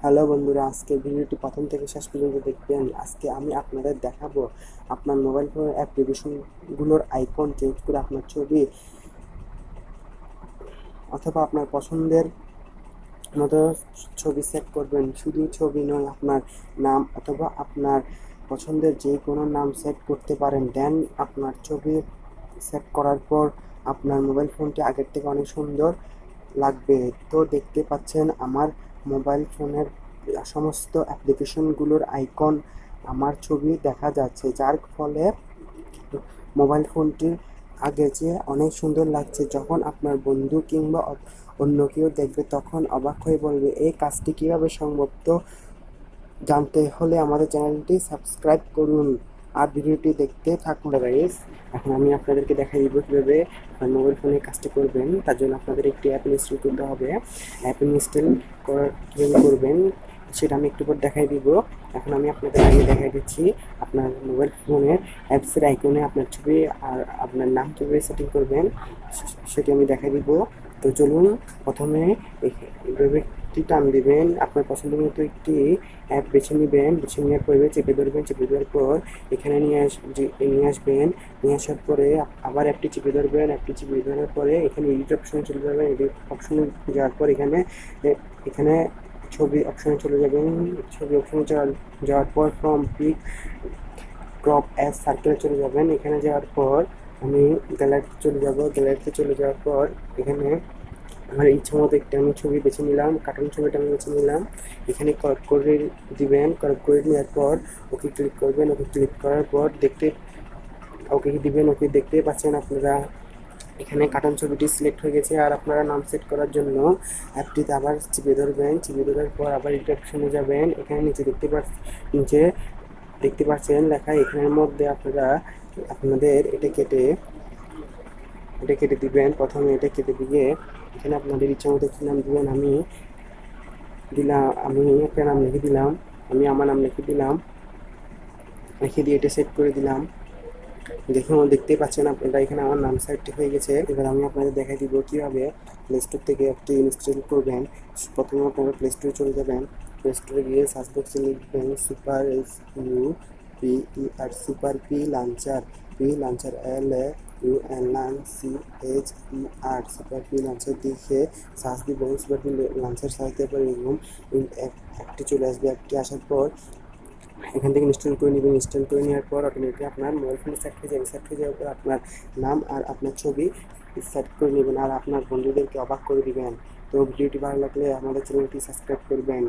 Hello বন্ধুরা, আজকে ভিডিওটি প্রথম থেকে শেষ পর্যন্ত দেখবেন। আজকে আমি আপনাদের দেখাবো আপনার মোবাইল ফোনের অ্যাপ্লিকেশনগুলোর আইকন চেঞ্জ করে আপনার ছবি অথবা আপনার পছন্দের মতো ছবি সেট করবেন। শুধু ছবি নয়, আপনার নাম অথবা আপনার পছন্দের যে কোনো নাম সেট করতে পারেন। দেন আপনার ছবি সেট করার পর আপনার মোবাইল ফোনটি আগের থেকে অনেক সুন্দর লাগবে। তো দেখতে পাচ্ছেন আমার মোবাইল ফোনের সমস্ত অ্যাপ্লিকেশনগুলোর আইকন আমার ছবি দেখা যাচ্ছে, যার ফলে মোবাইল ফোনটি আগে যে অনেক সুন্দর লাগছে। যখন আপনার বন্ধু কিংবা অন্য কেউ দেখবে তখন অবাক হয়ে বলবে, এই কাজটি কীভাবে সম্ভব। তো জানতে হলে আমাদের চ্যানেলটি সাবস্ক্রাইব করুন আর ভিডিওটি দেখতে থাকুন গাইস। এখন আমি আপনাদেরকে দেখাই দিব কীভাবে মোবাইল ফোনে কাজটি করবেন। তার জন্য আপনাদের একটি অ্যাপ ইনস্টল করতে হবে। অ্যাপ ইনস্টল কীভাবে করবেন সেটা আমি একটু পর দেখাই দিব। এখন আমি আপনাদের আগে দেখাই দিচ্ছি। আপনার মোবাইল ফোনের অ্যাপসের আইকনে আপনার ছবি আর আপনার নাম কীভাবে সেটিং করবেন সেটি আমি দেখাই দিব। তো চলুন, প্রথমে এইভাবে টান দিবেন, আপনার পছন্দের মতো একটি অ্যাপ বেছে নেবেন। বেছে নেওয়ার পরে চেপে ধরবেন। চেপে দেওয়ার পর এখানে নিয়ে আসবেন। নিয়ে আসার পরে আবার অ্যাপটি চেপে ধরবেন। অ্যাপটি চেপে ধরার পরে এখানে এডিট অপশনে চলে যাবেন। এডিট অপশনে যাওয়ার পর এখানে ছবি অপশনে চলে যাবেন। ছবি অপশনে যাওয়ার পর ফ্রম পিক ক্রপ অ্যাজ সার্কেলে চলে যাবেন। এখানে যাওয়ার পর আমি গ্যালারিতে চলে যাব। গ্যালারিতে চলে যাওয়ার পর এখানে আমার ইচ্ছা মতো একটি আমি ছবি বেছে নিলাম। কার্টুন ছবিটা আমি বেছে নিলাম। এখানে ক্রপ করে দিবেন। ক্রপ করে নেওয়ার পর ওকে ক্লিক করবেন। ওকে ক্লিক করার পর ওকে দিবেন। ওকে দেখতেই পাচ্ছেন আপনারা এখানে কার্টুন ছবিটি সিলেক্ট হয়ে গেছে। আর আপনারা নাম সেট করার জন্য অ্যাপটিতে আবার চেপে ধরবেন। চেপে ধরার পর আবার এডিট অপশনে যাবেন। এখানে নিচে দেখতে পাচ্ছেন লেখা। এখানের মধ্যে আপনারা আপনাদের এটা কেটে দিবেন। প্রথমে এটা কেটে দিয়ে এখানে আপনাদের ইচ্ছা মতো একটি নাম দিবেন। আমি একটা নাম লিখে দিলাম। আমি আমার নাম লিখে দিলাম। লিখে দিয়ে এটা সেট করে দিলাম। দেখতেই পাচ্ছেন আপনারা এখানে আমার নাম সেট হয়ে গেছে। এবার আমি আপনাদের দেখাই দিব কীভাবে প্লে স্টোর থেকে অ্যাপটি ইনস্টল করবেন। প্রথমে আপনারা প্লে স্টোরে চলে যাবেন। প্লে স্টোরে গিয়ে সার্চ বক্সে লিখবেন super P launcher LAUNCHER super P launcher দেখে সার্চ দিবেন। সুপার পি লঞ্চার সার্চ দেওয়ার পর এরকম অ্যাপটি চলে আসবে। অ্যাপটি আসার পর এখান থেকে ইনস্টল করে নেবেন। ইনস্টল করে নেওয়ার পর অটোমেটিকলি আপনার মোবাইল ফোনে সেট হয়ে যাবে। সেট হয়ে যাওয়ার পর আপনার নাম আর আপনার ছবি সেট করে নেবেন আর আপনার বন্ধুদেরকে অবাক করে দিবেন। তো ভিডিওটি ভালো লাগলে আমাদের চ্যানেলটি সাবস্ক্রাইব করবেন।